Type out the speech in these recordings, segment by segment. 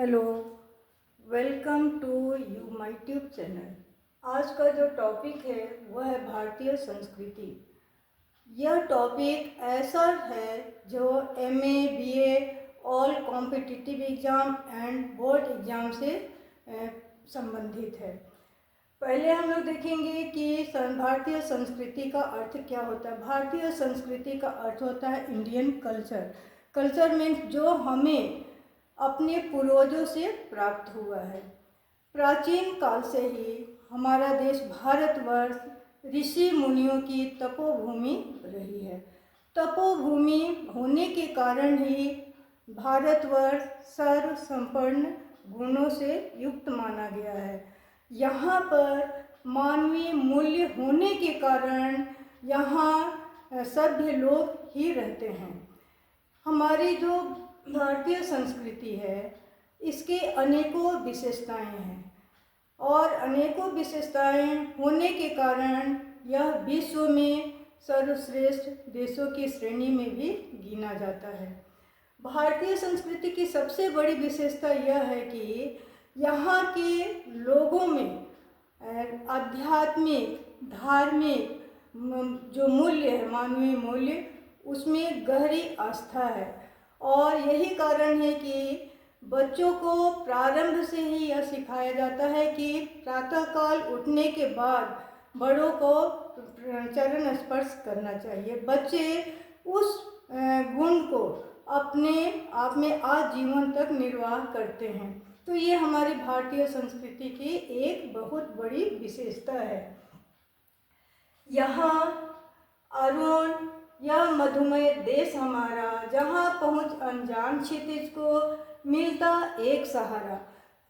Hello, welcome to you my tube channel. आज का जो टॉपिक है वह है भारतीय संस्कृति। यह टॉपिक ऐसा है जो MA, BA, all competitive exam and board exam से संबंधित है। पहले हम लोग देखेंगे कि भारतीय संस्कृति का अर्थ क्या होता है। भारतीय संस्कृति का अर्थ होता है इंडियन कल्चर। कल्चर मीन्स जो हमें अपने पूर्वजों से प्राप्त हुआ है। प्राचीन काल से ही हमारा देश भारतवर्ष ऋषि मुनियों की तपोभूमि रही है। तपोभूमि होने के कारण ही भारतवर्ष सर्व संपन्न गुणों से युक्त माना गया है। यहाँ पर मानवीय मूल्य होने के कारण यहाँ सभ्य लोग ही रहते हैं। हमारी जो भारतीय संस्कृति है इसके अनेकों विशेषताएं हैं और अनेकों विशेषताएं होने के कारण यह विश्व में सर्वश्रेष्ठ देशों की श्रेणी में भी गिना जाता है। भारतीय संस्कृति की सबसे बड़ी विशेषता यह है कि यहाँ के लोगों में आध्यात्मिक, धार्मिक जो मूल्य है, मानवीय मूल्य, उसमें गहरी आस्था है। और यही कारण है कि बच्चों को प्रारंभ से ही यह सिखाया जाता है कि प्रातःकाल उठने के बाद बड़ों को चरण स्पर्श करना चाहिए। बच्चे उस गुण को अपने आप में आजीवन तक निर्वाह करते हैं। तो ये हमारी भारतीय संस्कृति की एक बहुत बड़ी विशेषता है। यहाँ अरुण यह मधुमय देश हमारा, जहाँ पहुँच अनजान क्षितिज को मिलता एक सहारा।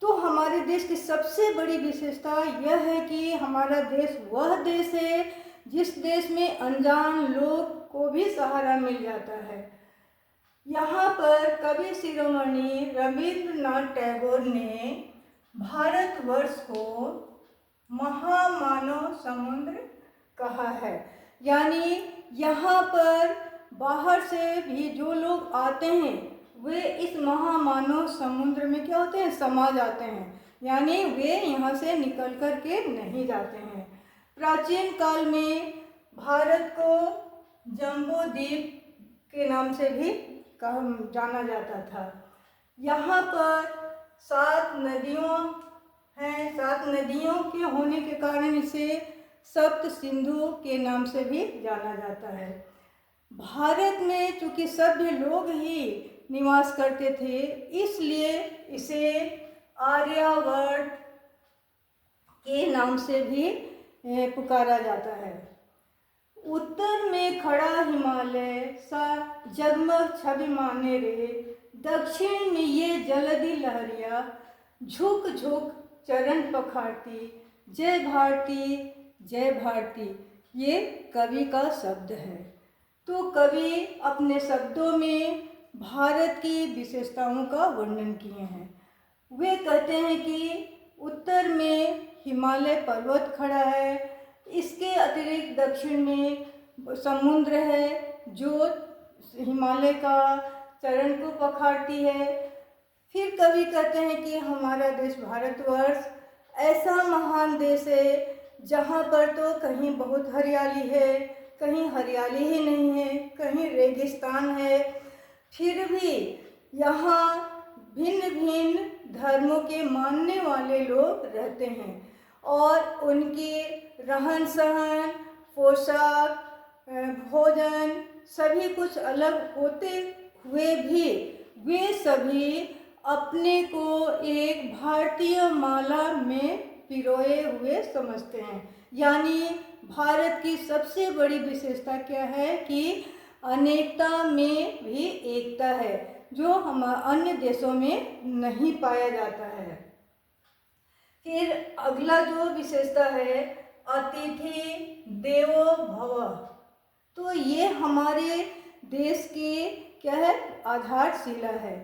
तो हमारे देश की सबसे बड़ी विशेषता यह है कि हमारा देश वह देश है जिस देश में अनजान लोग को भी सहारा मिल जाता है। यहाँ पर कवि शिरोमणि रविंद्रनाथ टैगोर ने भारतवर्ष को महामानव समुद्र कहा है। यानी यहाँ पर बाहर से भी जो लोग आते हैं वे इस महामानव समुद्र में क्या होते हैं, समा जाते हैं। यानी वे यहाँ से निकल कर के नहीं जाते हैं। प्राचीन काल में भारत को जम्बू द्वीप के नाम से भी जाना जाता था। यहाँ पर 7 नदियों हैं। 7 नदियों के होने के कारण इसे सप्त सिंधु के नाम से भी जाना जाता है। भारत में चूँकि सभ्य लोग ही निवास करते थे, इसलिए इसे आर्यावर्त के नाम से भी पुकारा जाता है। उत्तर में खड़ा हिमालय सा जगमग छवि माने रे, दक्षिण में ये जलधि लहरिया, झुक झुक चरण पखारती, जय भारती जय भारती। ये कवि का शब्द है। तो कवि अपने शब्दों में भारत की विशेषताओं का वर्णन किए हैं। वे कहते हैं कि उत्तर में हिमालय पर्वत खड़ा है, इसके अतिरिक्त दक्षिण में समुद्र है जो हिमालय का चरण को पखारती है। फिर कवि कहते हैं कि हमारा देश भारतवर्ष ऐसा महान देश है जहाँ पर तो कहीं बहुत हरियाली है, कहीं हरियाली ही नहीं है, कहीं रेगिस्तान है। फिर भी यहाँ भिन्न भिन्न धर्मों के मानने वाले लोग रहते हैं और उनके रहन सहन, पोशाक, भोजन सभी कुछ अलग होते हुए भी वे सभी अपने को एक भारतीय माला में पिरोए हुए समझते हैं। यानी भारत की सबसे बड़ी विशेषता क्या है कि अनेकता में भी एकता है, जो हम अन्य देशों में नहीं पाया जाता है। फिर अगला जो विशेषता है अतिथि देवो भव। तो ये हमारे देश की क्या है, आधारशिला है।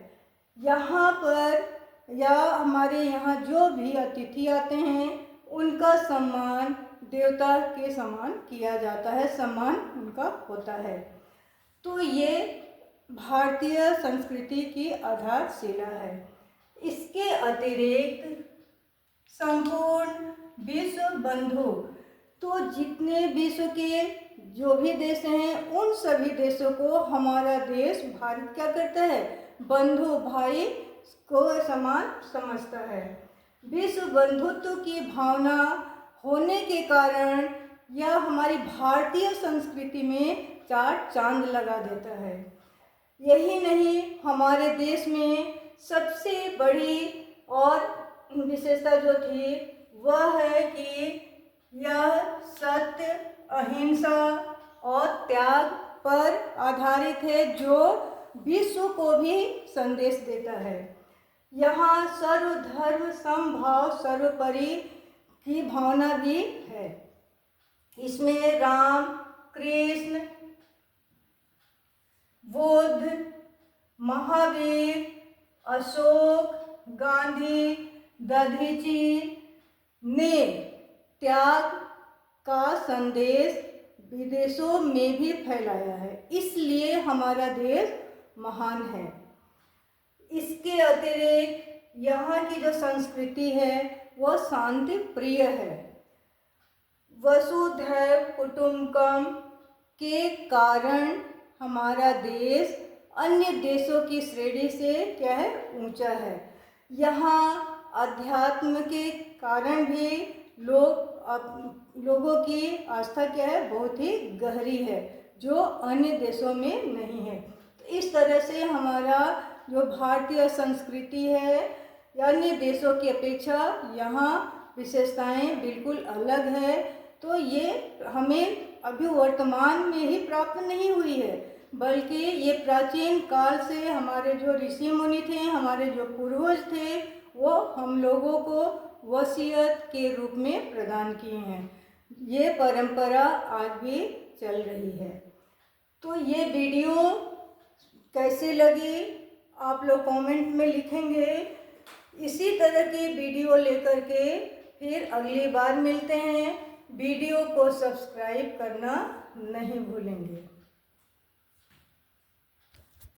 यहाँ पर या हमारे यहाँ जो भी अतिथि आते हैं उनका सम्मान देवता के समान किया जाता है, सम्मान उनका होता है। तो ये भारतीय संस्कृति की आधारशिला है। इसके इसके अतिरिक्त संपूर्ण विश्व बंधु, तो जितने विश्व के जो भी देश हैं उन सभी देशों को हमारा देश भारत क्या करता है, बंधु भाई को समान समझता है। विश्व बंधुत्व की भावना होने के कारण यह हमारी भारतीय संस्कृति में चार चांद लगा देता है। यही नहीं, हमारे देश में सबसे बड़ी और विशेषता जो थी वह है कि यह सत्य, अहिंसा और त्याग पर आधारित है, जो विश्व को भी संदेश देता है। यहाँ सर्वधर्म समभाव सर्वोपरि की भावना भी है। इसमें राम, कृष्ण, बुद्ध, महावीर, अशोक, गांधी, दधीची ने त्याग का संदेश विदेशों में भी फैलाया है, इसलिए हमारा देश महान है। इसके अतिरिक्त यहाँ की जो संस्कृति है वह शांति प्रिय है। वसुधैव कुटुंबकम के कारण हमारा देश अन्य देशों की श्रेणी से क्या है, ऊंचा है। यहाँ अध्यात्म के कारण भी लोगों की आस्था क्या है, बहुत ही गहरी है, जो अन्य देशों में नहीं है। तो इस तरह से हमारा जो भारतीय संस्कृति है अन्य देशों की अपेक्षा यहाँ विशेषताएं बिल्कुल अलग है। तो ये हमें अभी वर्तमान में ही प्राप्त नहीं हुई है, बल्कि ये प्राचीन काल से हमारे जो ऋषि मुनि थे, हमारे जो पूर्वज थे, वो हम लोगों को वसीयत के रूप में प्रदान किए हैं। ये परंपरा आज भी चल रही है। तो ये वीडियो कैसे लगी आप लोग कमेंट में लिखेंगे। इसी तरह की वीडियो लेकर के फिर अगली बार मिलते हैं। वीडियो को सब्सक्राइब करना नहीं भूलेंगे।